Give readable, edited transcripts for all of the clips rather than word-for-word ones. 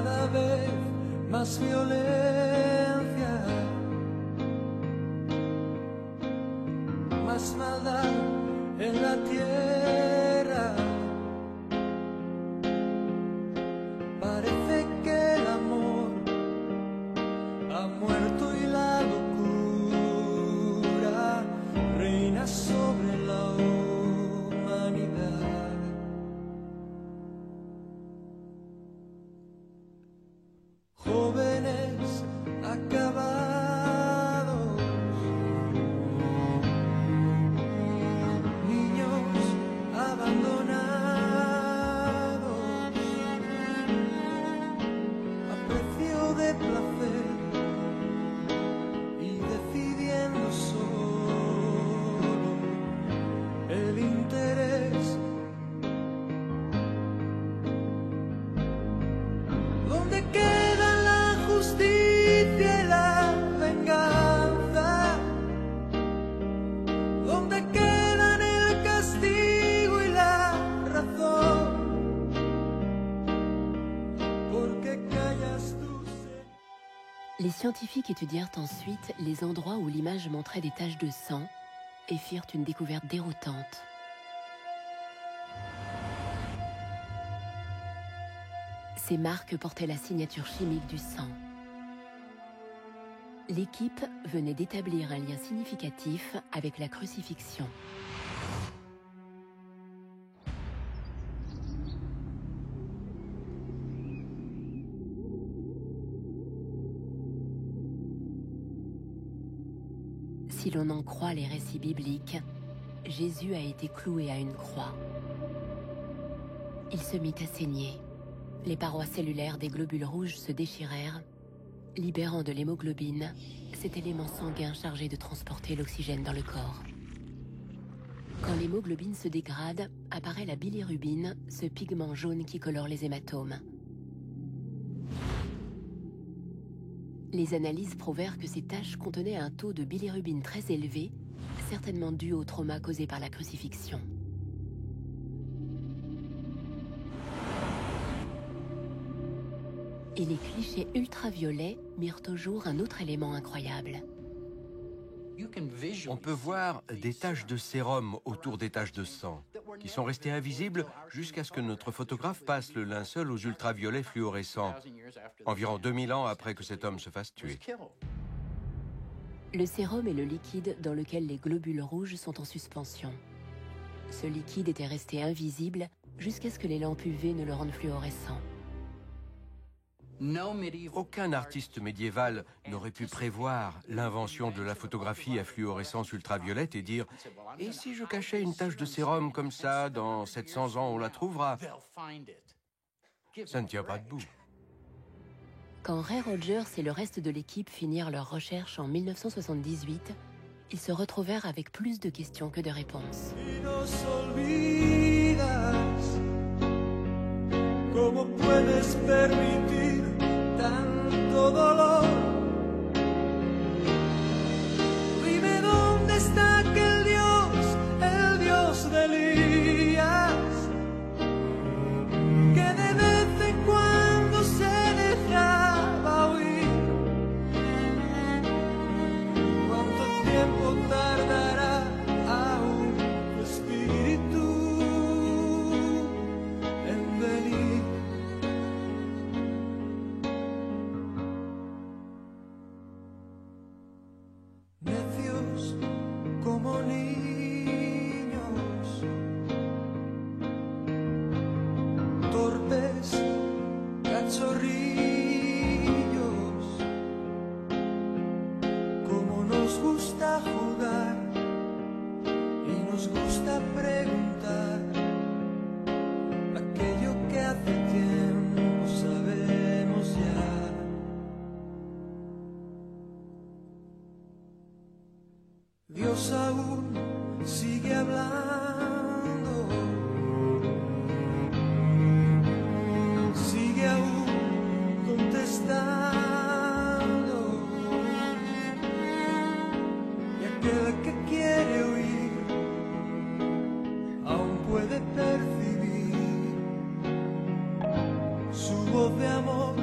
cada vez más violencia, más maldad en la tierra. Parece que el amor ha muerto y la locura reina sobre la humanidad. Jóvenes acabados, niños abandonados, a precio de placer y decidiendo solo el interés. ¿Dónde queda la justicia y la venganza? ¿Dónde quedan el castigo y la razón? ¿Por qué callas tú? Les scientifiques étudièrent ensuite les endroits où l'image montrait des taches de sang et firent une découverte déroutante. Ces marques portaient la signature chimique du sang. L'équipe venait d'établir un lien significatif avec la crucifixion. Si l'on en croit les récits bibliques, Jésus a été cloué à une croix. Il se mit à saigner. Les parois cellulaires des globules rouges se déchirèrent, libérant de l'hémoglobine, cet élément sanguin chargé de transporter l'oxygène dans le corps. Quand l'hémoglobine se dégrade, apparaît la bilirubine, ce pigment jaune qui colore les hématomes. Les analyses prouvèrent que ces taches contenaient un taux de bilirubine très élevé, certainement dû au trauma causé par la crucifixion. Et les clichés ultraviolets mirent au jour un autre élément incroyable. On peut voir des taches de sérum autour des taches de sang, qui sont restées invisibles jusqu'à ce que notre photographe passe le linceul aux ultraviolets fluorescents, environ 2000 ans après que cet homme se fasse tuer. Le sérum est le liquide dans lequel les globules rouges sont en suspension. Ce liquide était resté invisible jusqu'à ce que les lampes UV ne le rendent fluorescent. Aucun artiste médiéval n'aurait pu prévoir l'invention de la photographie à fluorescence ultraviolette et dire « Et si je cachais une tache de sérum comme ça, dans 700 ans, on la trouvera ?» Ça ne tient pas debout. Quand Ray Rogers et le reste de l'équipe finirent leurs recherches en 1978, ils se retrouvèrent avec plus de questions que de réponses. ¿Cómo puedes permitir tanto dolor? Dime dónde está aquel Dios, el Dios de Elías, que de vez en cuando se dejaba oír. ¿Cuánto tiempo tardará aún tu espíritu en venir? Necios como niños, torpes cachorrillos, como nos gusta jugar y nos gusta preguntar aquello que hace tiempo sabemos ya. Dios aún sigue hablando, sigue aún contestando, y aquel que quiere oír aún puede percibir su voz de amor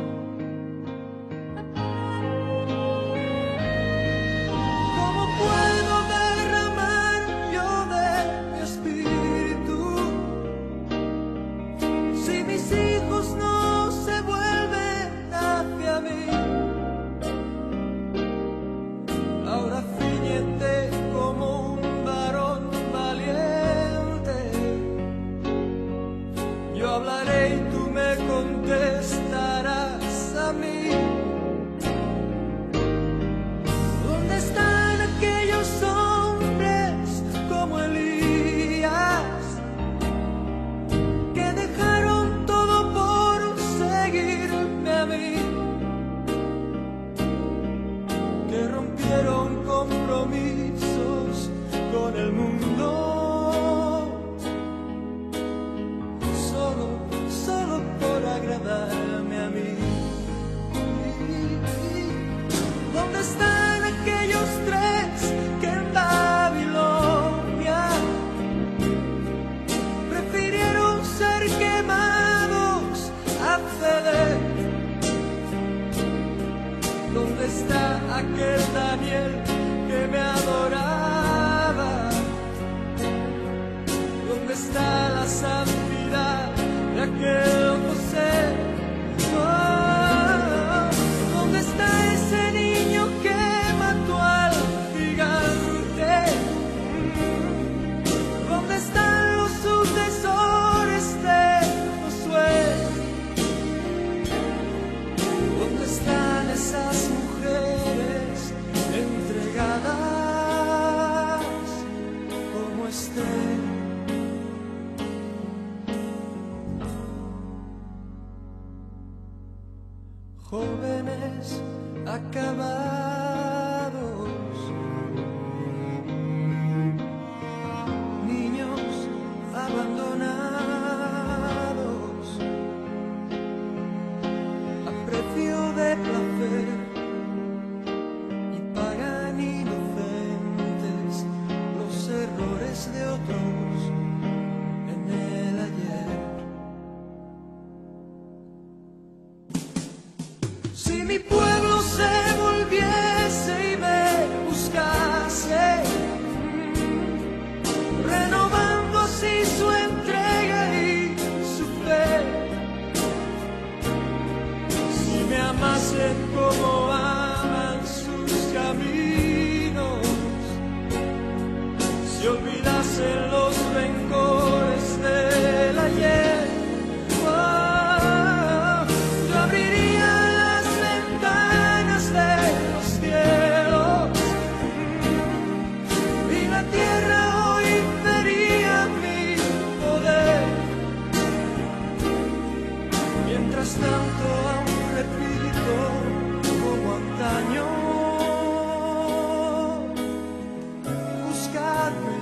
compromisos con el mundo, solo por agradarme a mí. ¿Dónde están aquellos tres que en Babilonia prefirieron ser quemados a ceder? ¿Dónde está aquel Daniel que me adoraba? ¿Dónde está la santidad de aquel José? Oh, ¿dónde está ese niño que mató al gigante? ¿Dónde están los sucesores de Josué? ¿Dónde están esas mujeres entregadas como Esther? Jóvenes acabados, niños abandonados, a precio de placer, y pagan inocentes los errores de otros en el ayer. Si mi pueblo se volviese y me buscase, renovando así su entrega y su fe, si me amasen como aman sus caminos, si olvidasen los rencores del ayer, oh, yo abriría las ventanas de los cielos y la tierra hoy vería mi poder. Mientras tanto aún repito como antaño, buscarme,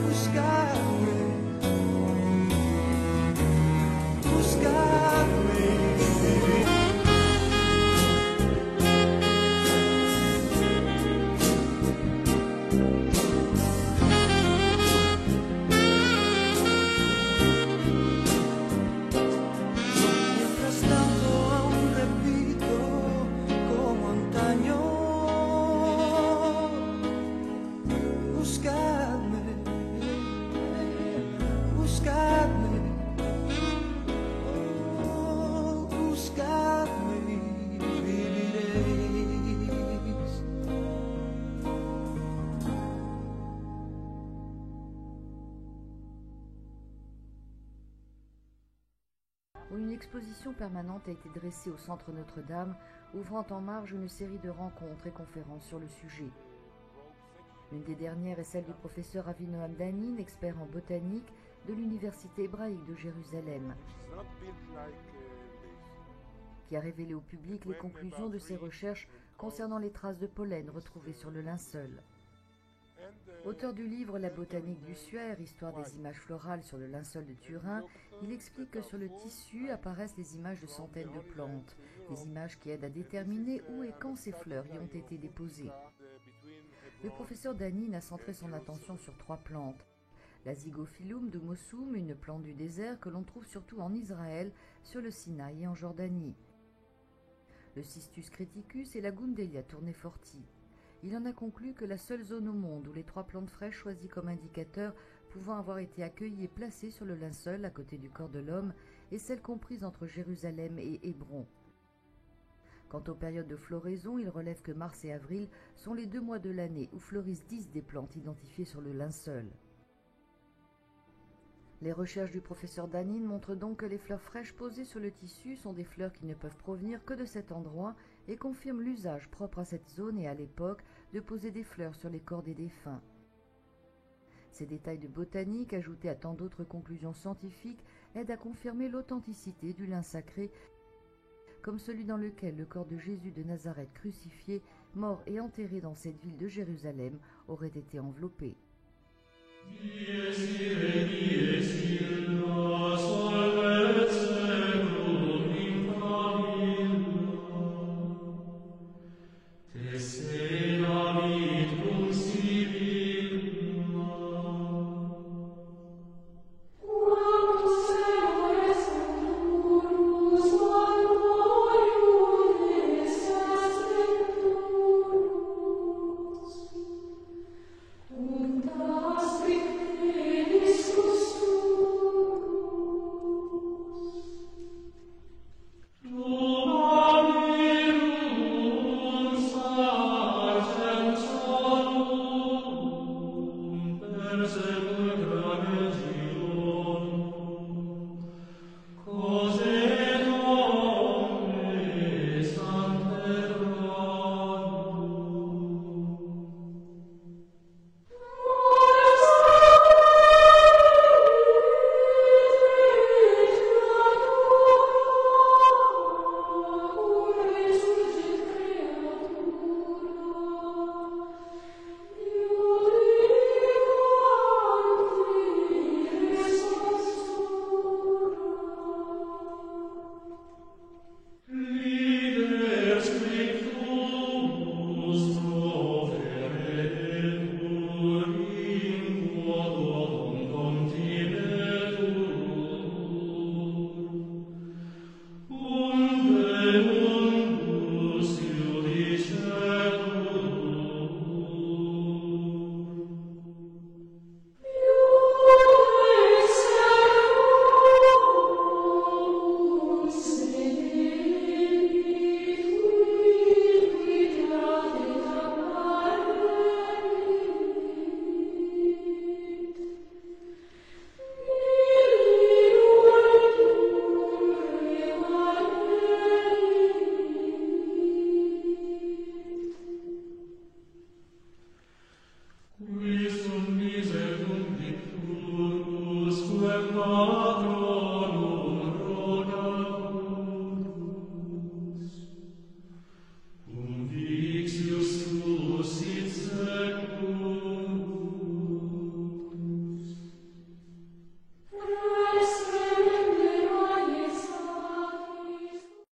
buscarme, buscarme. Mientras tanto aún repito como antaño, buscadme, buscadme, oh, buscadme y viviréis. Où une exposition permanente a été dressée au Centre Notre-Dame, ouvrant en marge une série de rencontres et conférences sur le sujet. L'une des dernières est celle du professeur Avinoam Danin, expert en botanique de l'Université hébraïque de Jérusalem, qui a révélé au public les conclusions de ses recherches concernant les traces de pollen retrouvées sur le linceul. Auteur du livre La botanique du suaire, histoire des images florales sur le linceul de Turin, il explique que sur le tissu apparaissent les images de centaines de plantes, des images qui aident à déterminer où et quand ces fleurs y ont été déposées. Le professeur Danin a centré son attention sur 3 plantes. La Zygophyllum de Mossum, une plante du désert que l'on trouve surtout en Israël, sur le Sinaï et en Jordanie. Le Cistus criticus et la Gundelia tourneforti. Il en a conclu que la seule zone au monde où les 3 plantes fraîches choisies comme indicateurs pouvant avoir été accueillies et placées sur le linceul à côté du corps de l'homme est celle comprise entre Jérusalem et Hébron. Quant aux périodes de floraison, il relève que mars et avril sont les 2 mois de l'année où fleurissent 10 des plantes identifiées sur le linceul. Les recherches du professeur Danin montrent donc que les fleurs fraîches posées sur le tissu sont des fleurs qui ne peuvent provenir que de cet endroit et confirment l'usage propre à cette zone et à l'époque de poser des fleurs sur les corps des défunts. Ces détails de botanique, ajoutés à tant d'autres conclusions scientifiques, aident à confirmer l'authenticité du lin sacré comme celui dans lequel le corps de Jésus de Nazareth crucifié, mort et enterré dans cette ville de Jérusalem, aurait été enveloppé. Convixius tuus sit secum